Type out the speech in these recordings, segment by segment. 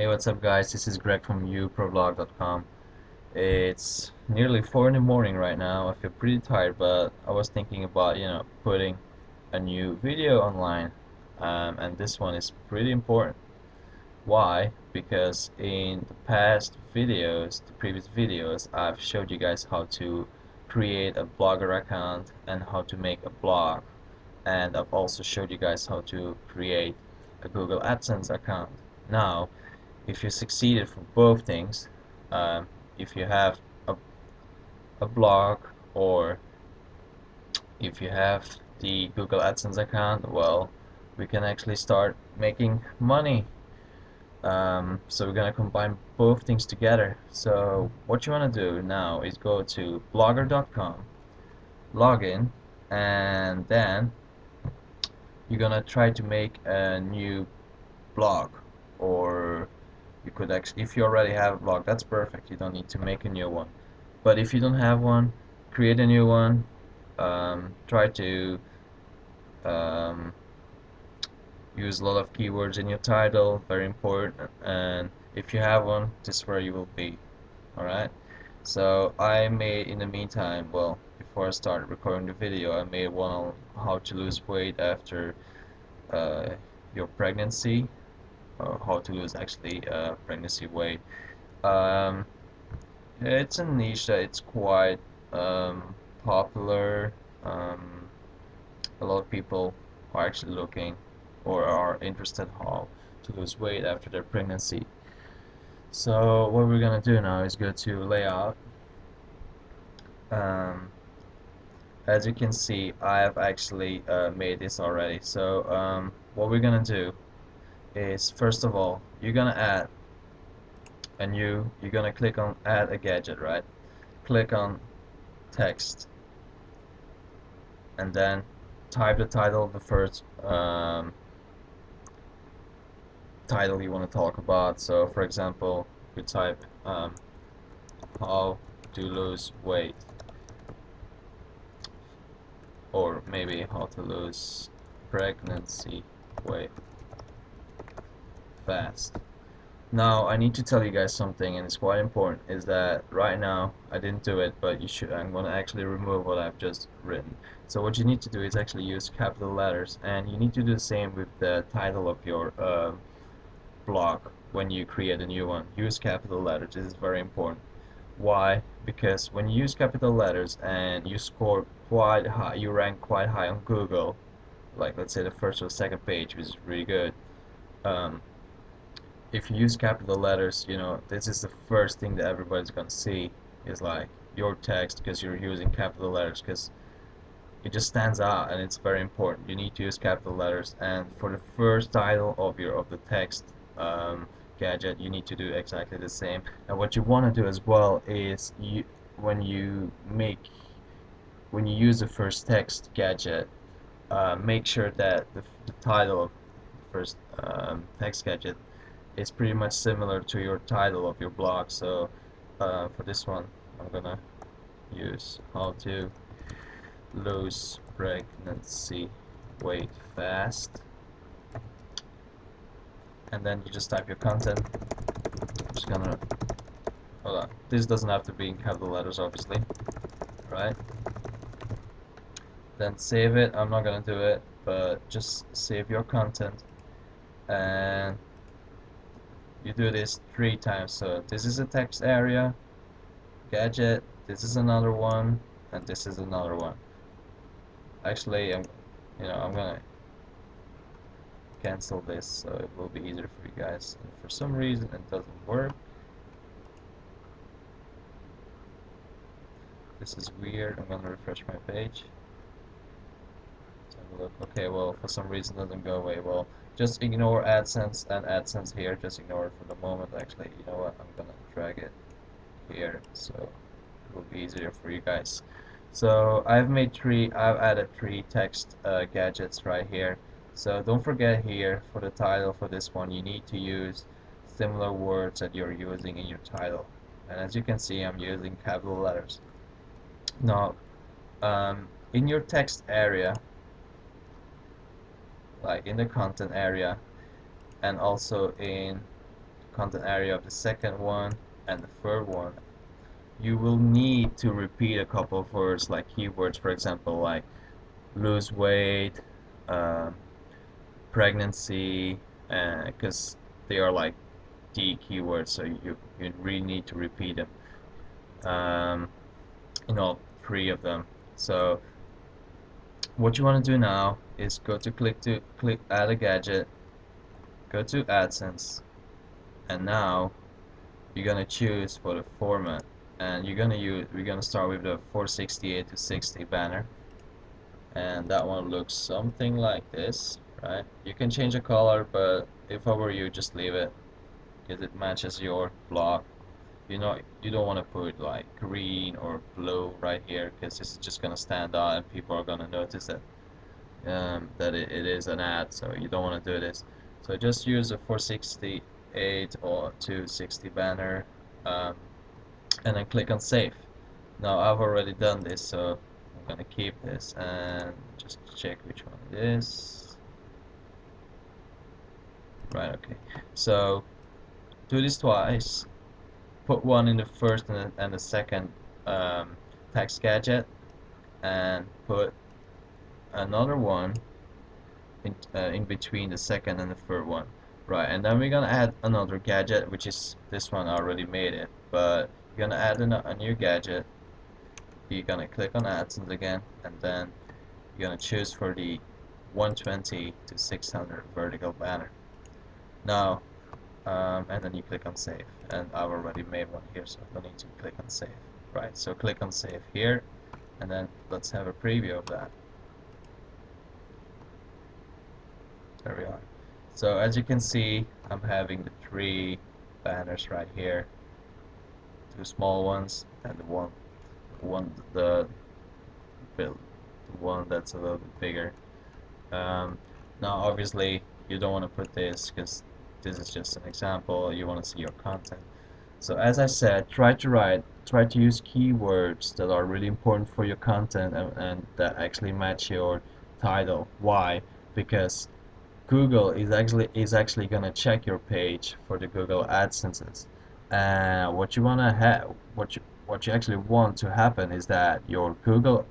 Hey, what's up, guys? This is Greg from YOUPROBLOG.com. It's nearly 4 in the morning right now. I feel pretty tired, but I was thinking about, putting a new video online. And this one is pretty important. Why? Because in the past videos, the previous videos, I've showed you guys how to create a Blogger account and how to make a blog. And I've also showed you guys how to create a Google AdSense account. Now, if you succeeded for both things, um, if you have a, a blog or if you have the Google AdSense account, well, we can actually start making money. So we're gonna combine both things together. So what you wanna do now is go to blogger.com, log in, and then you're gonna try to make a new blog, or you could actually, if you already have a blog, that's perfect. You don't need to make a new one. But if you don't have one, create a new one. Try to um, use a lot of keywords in your title, very important. And if you have one, this is where you will be. Alright? So I made, in the meantime, well, before I started recording the video, I made one on how to lose weight after uh, your pregnancy, or how to lose actually pregnancy weight. Um, it's a niche that it's quite popular. Um, a lot of people are actually looking or are interested how to lose weight after their pregnancy. So what we're gonna do now is go to layout. Um, as you can see, I have actually made this already. So what we're gonna do is, first of all, you're gonna add you're gonna click on add a gadget, right? Click on text and then type the title of the first title you want to talk about. So for example, you type how to lose weight, or maybe how to lose pregnancy weight fast. Now I need to tell you guys something, and it's quite important, is that right now I didn't do it, but you should. I'm gonna actually remove what I've just written. So what you need to do is actually use capital letters, and you need to do the same with the title of your blog. When you create a new one, use capital letters. This is very important. Why? Because when you use capital letters and you score quite high, you rank quite high on Google, like let's say the first or second page, which is really good. um, if you use capital letters, this is the first thing that everybody's gonna see, is like your text, because you're using capital letters, because it just stands out and it's very important. You need to use capital letters, and for the first title of the text gadget, you need to do exactly the same. And what you want to do as well is, when you make when you use the first text gadget, make sure that the title of the first text gadget is pretty much similar to your title of your blog. So for this one, I'm gonna use how to lose pregnancy weight fast, and then you just type your content. I'm just gonna, hold on, this doesn't have to be in capital letters, obviously, right? Then save it. I'm not gonna do it, but just save your content, and you do this 3 times. So this is a text area gadget, this is another one, and this is another one. Actually, I'm gonna cancel this so it will be easier for you guys. And for some reason it doesn't work. This is weird. I'm gonna refresh my page. Let's have a look. Okay, well, for some reason it doesn't go away. Well, just ignore AdSense and AdSense here. Just ignore it for the moment. Actually, you know what? I'm gonna drag it here so it will be easier for you guys. So I've added 3 text gadgets right here. So don't forget, here for the title for this one, you need to use similar words that you're using in your title. And as you can see, I'm using capital letters. Now, in your text area, like in the content area, and also in content area of the second one and the third one, you will need to repeat a couple of words like keywords, for example, like lose weight, uh, pregnancy, because they are like the keywords, so you really need to repeat them in all three of them. So what you want to do now is go to click add a gadget, go to ADSENSE, and now you're gonna choose for the format, and we're gonna start with the 468 to 60 banner, and that one looks something like this, right? You can change the color, but if I were you, just leave it because it matches your blog. You don't want to put like green or blue right here because it's just gonna stand out and people are gonna notice that it is an ad, so you don't want to do this. So just use a 468 or 260 banner, um, and then click on save. Now I've already done this, so I'm gonna keep this and just check which one it is. Right, okay. So do this twice. Put one in the first and the second text gadget, and put another one in between the second and the third one. Right, and then we're gonna add another gadget, which is this one. I already made it, but you're gonna add a new gadget. You're gonna click on AdSense again, and then you're gonna choose for the 120 to 600 vertical banner. Now, and then you click on save, and I've already made one here, so I don't need to click on save. Right, so click on save here, and then let's have a preview of that. There we are. So as you can see, I'm having the three banners right here, two small ones and the one that's a little bit bigger. Now obviously you don't want to put this because this is just an example. You want to see your content. So as I said, try to use keywords that are really important for your content, and that actually match your title. Why? Because Google is actually gonna check your page for the Google AdSenses. And what you wanna have, what you actually want to happen is that your Google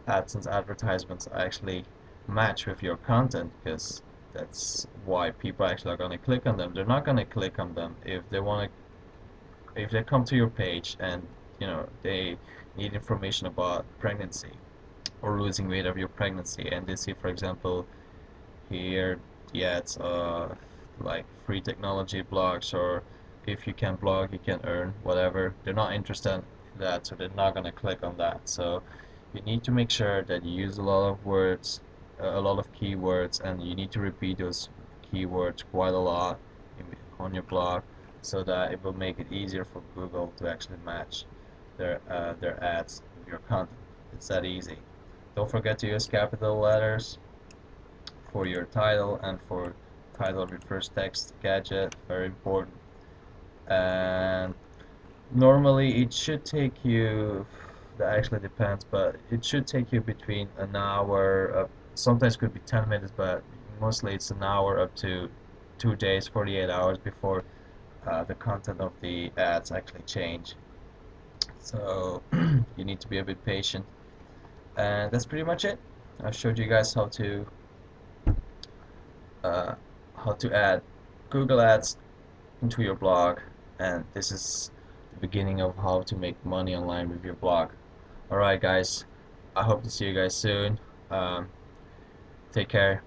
AdSense advertisements actually match with your content, because that's why people actually are gonna click on them. They're not gonna click on them if they come to your page and they need information about pregnancy or losing weight of your pregnancy, and they see, for example, here the ads like free technology blogs, or if you can blog you can earn whatever. They're not interested in that, so they're not going to click on that. So you need to make sure that you use a lot of words, a lot of keywords, and you need to repeat those keywords quite a lot on your blog, so that it will make it easier for Google to actually match their ads with your content. It's that easy. Don't forget to use capital letters for your title and for title refers text gadget, very important. And normally it should take you, that actually depends, but it should take you between an hour, sometimes could be 10 minutes, but mostly it's an hour up to 2 days, 48 hours before the content of the ads actually change. So you need to be a bit patient, and that's pretty much it. I showed you guys uh, how to add Google Ads into your blog, and this is the beginning of how to make money online with your blog. Alright guys, I hope to see you guys soon. Take care.